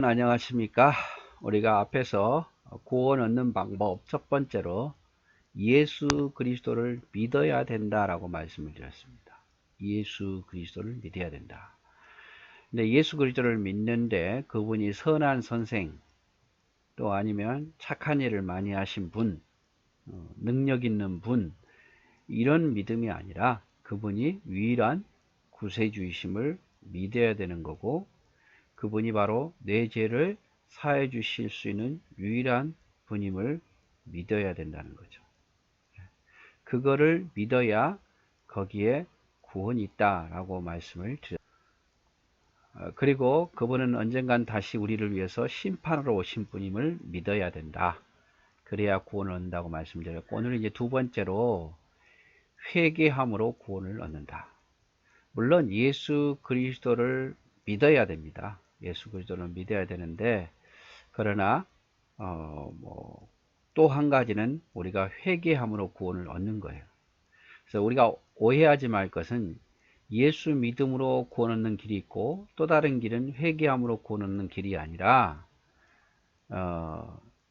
안녕하십니까. 우리가 앞에서 구원 얻는 방법 첫 번째로 예수 그리스도를 믿어야 된다라고 말씀을 드렸습니다. 예수 그리스도를 믿어야 된다. 근데 예수 그리스도를 믿는데 그분이 선한 선생, 또 아니면 착한 일을 많이 하신 분, 능력 있는 분, 이런 믿음이 아니라 그분이 유일한 구세주이심을 믿어야 되는 거고, 그분이 바로 내 죄를 사해 주실 수 있는 유일한 분임을 믿어야 된다는 거죠. 그거를 믿어야 거기에 구원이 있다라고 말씀을 드렸습니다. 그리고 그분은 언젠간 다시 우리를 위해서 심판으로 오신 분임을 믿어야 된다. 그래야 구원을 얻는다고 말씀드렸고, 오늘 이제 두 번째로 회개함으로 구원을 얻는다. 물론 예수 그리스도를 믿어야 됩니다. 예수 그리스도를 믿어야 되는데, 그러나 또 한 가지는 우리가 회개함으로 구원을 얻는 거예요. 그래서 우리가 오해하지 말 것은 예수 믿음으로 구원 얻는 길이 있고, 또 다른 길은 회개함으로 구원 얻는 길이 아니라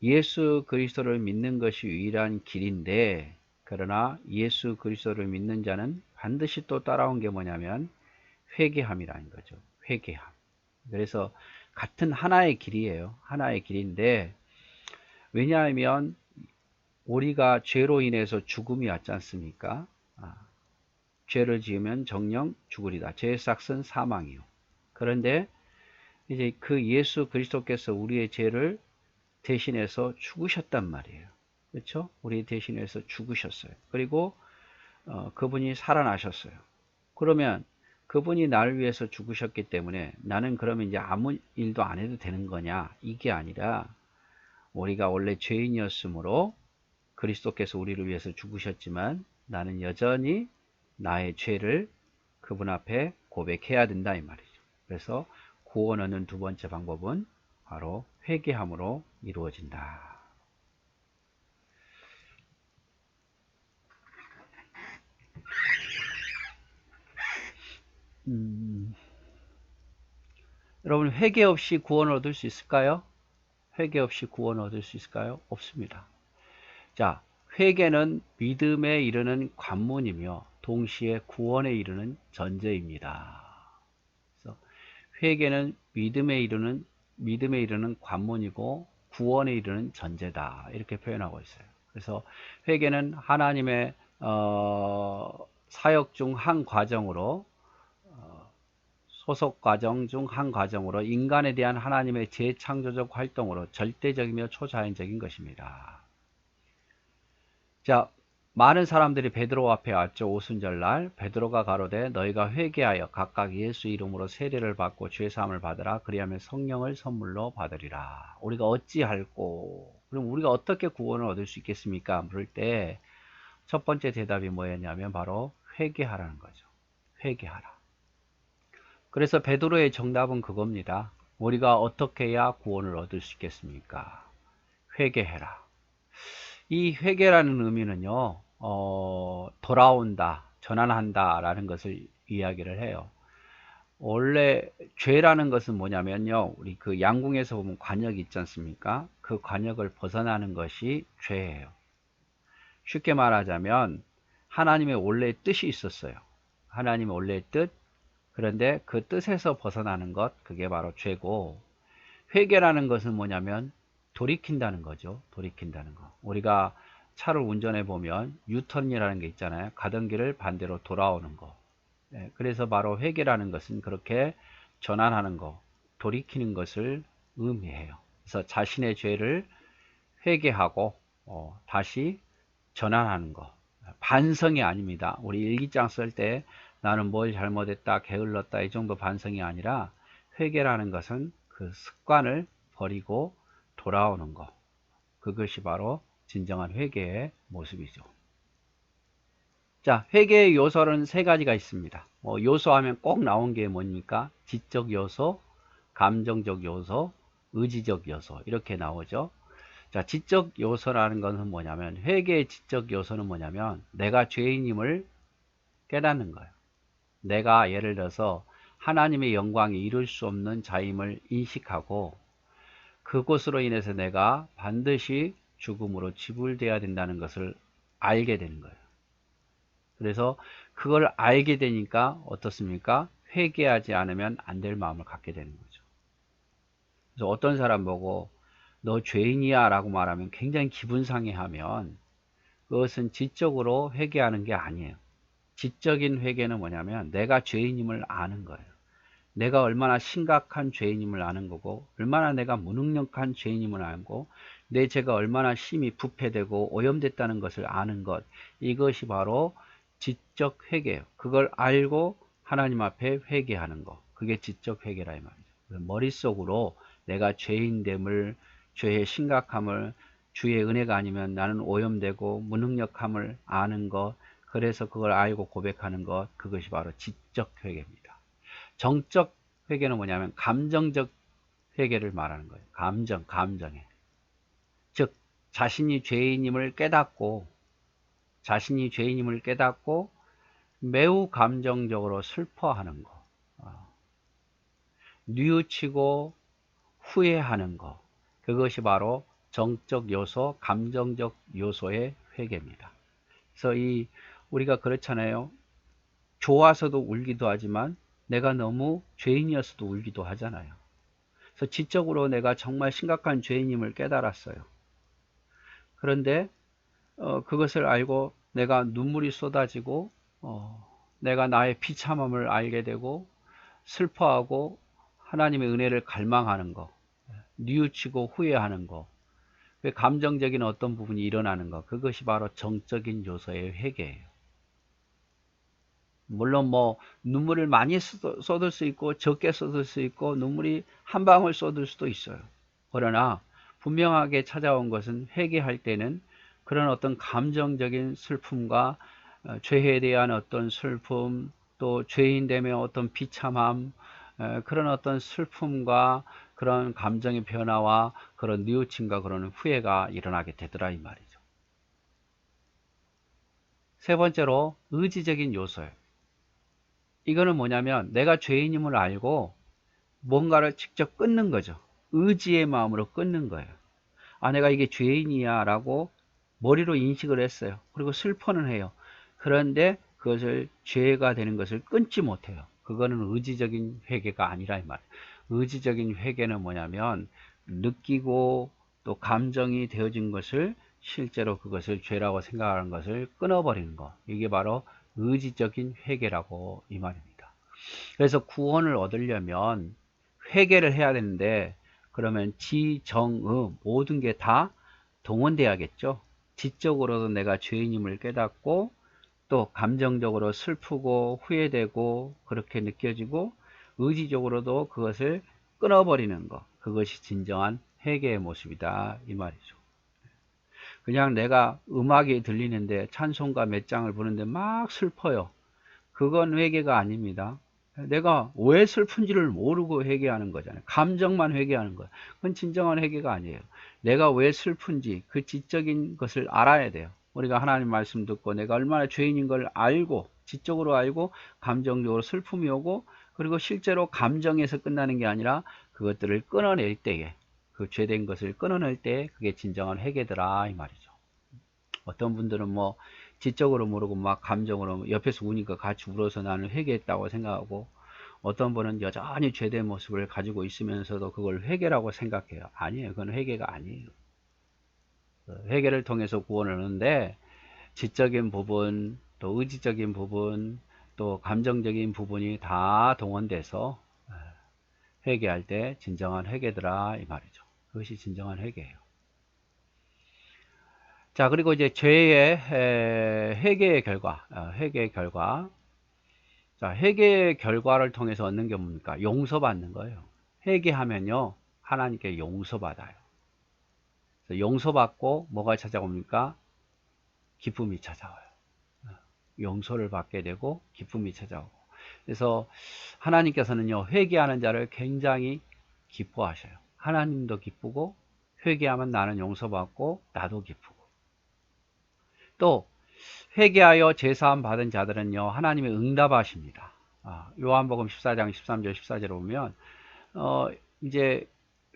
예수 그리스도를 믿는 것이 유일한 길인데, 그러나 예수 그리스도를 믿는 자는 반드시 또 따라온 게 뭐냐면 회개함이라는 거죠. 회개함. 그래서 같은 하나의 길이에요. 하나의 길인데, 왜냐하면 우리가 죄로 인해서 죽음이 왔지 않습니까? 죄를 지으면 정령 죽으리다. 죄의 삭은 사망이요. 그런데 이제 그 예수 그리스도께서 우리의 죄를 대신해서 죽으셨단 말이에요. 그렇죠? 우리 대신해서 죽으셨어요. 그리고 그분이 살아나셨어요. 그러면 그분이 나를 위해서 죽으셨기 때문에 나는 그러면 이제 아무 일도 안 해도 되는 거냐? 이게 아니라, 우리가 원래 죄인이었으므로 그리스도께서 우리를 위해서 죽으셨지만 나는 여전히 나의 죄를 그분 앞에 고백해야 된다 이 말이죠. 그래서 구원 얻는 두 번째 방법은 바로 회개함으로 이루어진다. 여러분, 회개 없이 구원을 얻을 수 있을까요? 회개 없이 구원을 얻을 수 있을까요? 없습니다. 자, 회개는 믿음에 이르는 관문이며 동시에 구원에 이르는 전제입니다. 그래서 회개는 믿음에 이르는 관문이고 구원에 이르는 전제다. 이렇게 표현하고 있어요. 그래서 회개는 하나님의 사역 중 한 과정으로, 소속 과정 중 한 과정으로, 인간에 대한 하나님의 재창조적 활동으로 절대적이며 초자연적인 것입니다. 자, 많은 사람들이 베드로 앞에 왔죠. 오순절날 베드로가 가로되 너희가 회개하여 각각 예수 이름으로 세례를 받고 죄사함을 받으라. 그리하면 성령을 선물로 받으리라. 우리가 어찌할꼬? 그럼 우리가 어떻게 구원을 얻을 수 있겠습니까? 물을 때 첫 번째 대답이 뭐였냐면 바로 회개하라는 거죠. 회개하라. 그래서 베드로의 정답은 그겁니다. 우리가 어떻게 해야 구원을 얻을 수 있겠습니까? 회개해라. 이 회개라는 의미는요, 돌아온다, 전환한다 라는 것을 이야기를 해요. 원래 죄라는 것은 뭐냐면요, 우리 그 양궁에서 보면 관역이 있지 않습니까? 그 관역을 벗어나는 것이 죄예요. 쉽게 말하자면 하나님의 원래 뜻이 있었어요. 하나님의 원래 뜻. 그런데 그 뜻에서 벗어나는 것, 그게 바로 죄고, 회개라는 것은 뭐냐면 돌이킨다는 거죠. 돌이킨다는 거. 우리가 차를 운전해 보면 유턴이라는 게 있잖아요. 가던 길을 반대로 돌아오는 거. 그래서 바로 회개라는 것은 그렇게 전환하는 거, 돌이키는 것을 의미해요. 그래서 자신의 죄를 회개하고 다시 전환하는 거. 반성이 아닙니다. 우리 일기장 쓸 때 나는 뭘 잘못했다, 게을렀다, 이 정도 반성이 아니라, 회개라는 것은 그 습관을 버리고 돌아오는 것. 그것이 바로 진정한 회개의 모습이죠. 자, 회개의 요소는 세 가지가 있습니다. 요소하면 꼭 나온 게 뭡니까? 지적 요소, 감정적 요소, 의지적 요소, 이렇게 나오죠. 자, 지적 요소라는 것은 뭐냐면, 회개의 지적 요소는 뭐냐면 내가 죄인임을 깨닫는 거예요. 내가 예를 들어서 하나님의 영광에 이룰 수 없는 자임을 인식하고, 그것으로 인해서 내가 반드시 죽음으로 지불돼야 된다는 것을 알게 되는 거예요. 그래서 그걸 알게 되니까 어떻습니까? 회개하지 않으면 안 될 마음을 갖게 되는 거죠. 그래서 어떤 사람 보고 너 죄인이야 라고 말하면 굉장히 기분 상해하면 그것은 지적으로 회개하는 게 아니에요. 지적인 회개는 뭐냐면 내가 죄인임을 아는 거예요. 내가 얼마나 심각한 죄인임을 아는 거고, 얼마나 내가 무능력한 죄인임을 알고, 내 죄가 얼마나 심히 부패되고 오염됐다는 것을 아는 것, 이것이 바로 지적 회개예요. 그걸 알고 하나님 앞에 회개하는 거, 그게 지적 회개라 이 말이죠. 머릿속으로 내가 죄인됨을, 죄의 심각함을, 주의 은혜가 아니면 나는 오염되고 무능력함을 아는 것, 그래서 그걸 알고 고백하는 것, 그것이 바로 지적 회개입니다. 정적 회개는 뭐냐면 감정적 회개를 말하는 거예요. 감정에. 즉 자신이 죄인임을 깨닫고 매우 감정적으로 슬퍼하는 거, 뉘우치고 후회하는 거, 그것이 바로 정적 요소, 감정적 요소의 회개입니다. 그래서 우리가 그렇잖아요. 좋아서도 울기도 하지만 내가 너무 죄인이었어도 울기도 하잖아요. 그래서 지적으로 내가 정말 심각한 죄인임을 깨달았어요. 그런데 그것을 알고 내가 눈물이 쏟아지고 내가 나의 비참함을 알게 되고 슬퍼하고 하나님의 은혜를 갈망하는 거, 뉘우치고 후회하는 거, 감정적인 어떤 부분이 일어나는 거, 그것이 바로 정적인 요소의 회개예요. 물론 뭐 눈물을 많이 쏟을 수 있고 적게 쏟을 수 있고 눈물이 한 방울 쏟을 수도 있어요. 그러나 분명하게 찾아온 것은 회개할 때는 그런 어떤 감정적인 슬픔과 죄에 대한 어떤 슬픔, 또 죄인됨의 어떤 비참함, 그런 어떤 슬픔과 그런 감정의 변화와 그런 뉘우침과 그런 후회가 일어나게 되더라 이 말이죠. 세 번째로 의지적인 요소예요. 이거는 뭐냐면 내가 죄인임을 알고 뭔가를 직접 끊는 거죠. 의지의 마음으로 끊는 거예요. 아, 내가 이게 죄인이야 라고 머리로 인식을 했어요. 그리고 슬퍼는 해요. 그런데 그것을 죄가 되는 것을 끊지 못해요. 그거는 의지적인 회개가 아니라 이 말이에요. 의지적인 회개는 뭐냐면 느끼고 또 감정이 되어진 것을 실제로 그것을 죄라고 생각하는 것을 끊어버리는 거, 이게 바로 의지적인 회개라고 이 말입니다. 그래서 구원을 얻으려면 회개를 해야 되는데 그러면 지, 정, 의 모든 게 다 동원돼야겠죠. 지적으로도 내가 죄인임을 깨닫고 또 감정적으로 슬프고 후회되고 그렇게 느껴지고 의지적으로도 그것을 끊어버리는 것, 그것이 진정한 회개의 모습이다 이 말이죠. 그냥 내가 음악이 들리는데 찬송가 몇 장을 부르는데 막 슬퍼요. 그건 회개가 아닙니다. 내가 왜 슬픈지를 모르고 회개하는 거잖아요. 감정만 회개하는 거예요. 그건 진정한 회개가 아니에요. 내가 왜 슬픈지 그 지적인 것을 알아야 돼요. 우리가 하나님 말씀 듣고 내가 얼마나 죄인인 걸 알고 지적으로 알고 감정적으로 슬픔이 오고 그리고 실제로 감정에서 끝나는 게 아니라 그것들을 끊어낼 때에 그 죄된 것을 끊어낼 때 그게 진정한 회개더라 이 말이죠. 어떤 분들은 뭐 지적으로 모르고 막 감정으로 옆에서 우니까 같이 울어서 나는 회개했다고 생각하고 어떤 분은 여전히 죄된 모습을 가지고 있으면서도 그걸 회개라고 생각해요. 아니에요. 그건 회개가 아니에요. 회개를 통해서 구원을 얻는데 지적인 부분, 또 의지적인 부분, 또 감정적인 부분이 다 동원돼서 회개할 때 진정한 회개더라 이 말이죠. 그것이 진정한 회개예요. 자, 그리고 이제 죄의 회개의 결과, 자, 회개의 결과를 통해서 얻는 게 뭡니까? 용서받는 거예요. 회개하면요, 하나님께 용서받아요. 용서받고 뭐가 찾아옵니까? 기쁨이 찾아와요. 용서를 받게 되고 기쁨이 찾아오고. 그래서 하나님께서는요, 회개하는 자를 굉장히 기뻐하셔요. 하나님도 기쁘고 회개하면 나는 용서받고 나도 기쁘고. 또 회개하여 제사함 받은 자들은요 하나님의 응답하십니다. 요한복음 14장 13절 14절에 보면 이제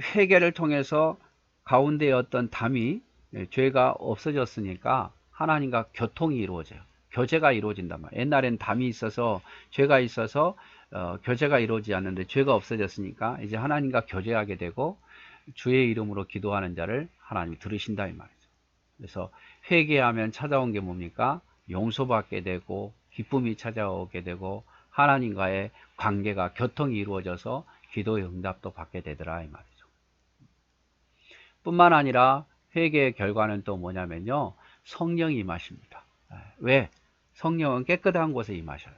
회개를 통해서 가운데에 어떤 담이 죄가 없어졌으니까 하나님과 교통이 이루어져요. 교제가 이루어진단 말이에요. 옛날엔 담이 있어서 죄가 있어서 교제가 이루어지지 않는데 죄가 없어졌으니까 이제 하나님과 교제하게 되고 주의 이름으로 기도하는 자를 하나님이 들으신다 이 말이죠. 그래서 회개하면 찾아온 게 뭡니까? 용서받게 되고 기쁨이 찾아오게 되고 하나님과의 관계가 교통이 이루어져서 기도의 응답도 받게 되더라 이 말이죠. 뿐만 아니라 회개의 결과는 또 뭐냐면요, 성령이 임하십니다. 왜? 성령은 깨끗한 곳에 임하셔요.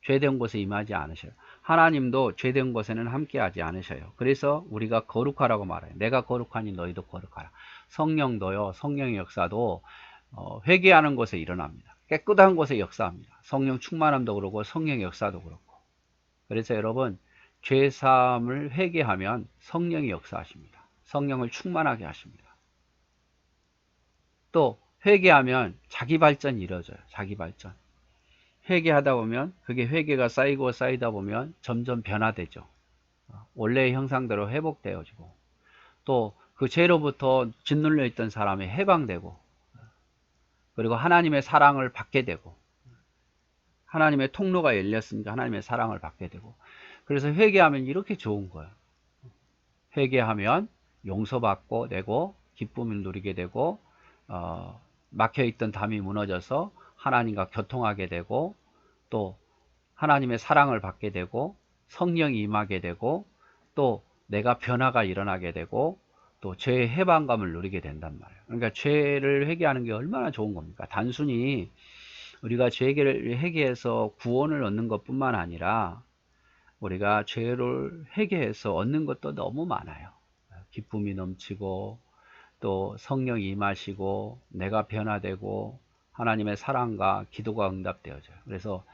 죄된 곳에 임하지 않으셔요. 하나님도 죄된 곳에는 함께하지 않으셔요. 그래서 우리가 거룩하라고 말해요. 내가 거룩하니 너희도 거룩하라. 성령도요, 성령의 역사도 회개하는 곳에 일어납니다. 깨끗한 곳에 역사합니다. 성령 충만함도 그렇고 성령의 역사도 그렇고. 그래서 여러분, 죄사함을 회개하면 성령이 역사하십니다. 성령을 충만하게 하십니다. 또 회개하면 자기 발전이 이루어져요. 자기 발전. 회개하다 보면 그게 회개가 쌓이고 쌓이다 보면 점점 변화되죠. 원래의 형상대로 회복되어지고 또 그 죄로부터 짓눌려 있던 사람이 해방되고 그리고 하나님의 사랑을 받게 되고 하나님의 통로가 열렸으니까 하나님의 사랑을 받게 되고 그래서 회개하면 이렇게 좋은 거예요. 회개하면 용서받고 되고 기쁨을 누리게 되고 막혀있던 담이 무너져서 하나님과 교통하게 되고 또 하나님의 사랑을 받게 되고 성령이 임하게 되고 또 내가 변화가 일어나게 되고 또 죄의 해방감을 누리게 된단 말이에요. 그러니까 죄를 회개하는 게 얼마나 좋은 겁니까? 단순히 우리가 죄를 회개해서 구원을 얻는 것뿐만 아니라 우리가 죄를 회개해서 얻는 것도 너무 많아요. 기쁨이 넘치고 또 성령이 임하시고 내가 변화되고 하나님의 사랑과 기도가 응답되어져요. 그래서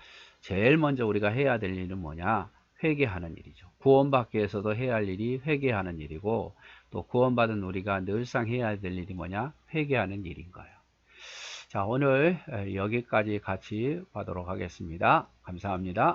제일 먼저 우리가 해야 될 일은 뭐냐? 회개하는 일이죠. 구원받기 위해서도 해야 할 일이 회개하는 일이고 또 구원받은 우리가 늘상 해야 될 일이 뭐냐? 회개하는 일인 거예요. 자, 오늘 여기까지 같이 보도록 하겠습니다. 감사합니다.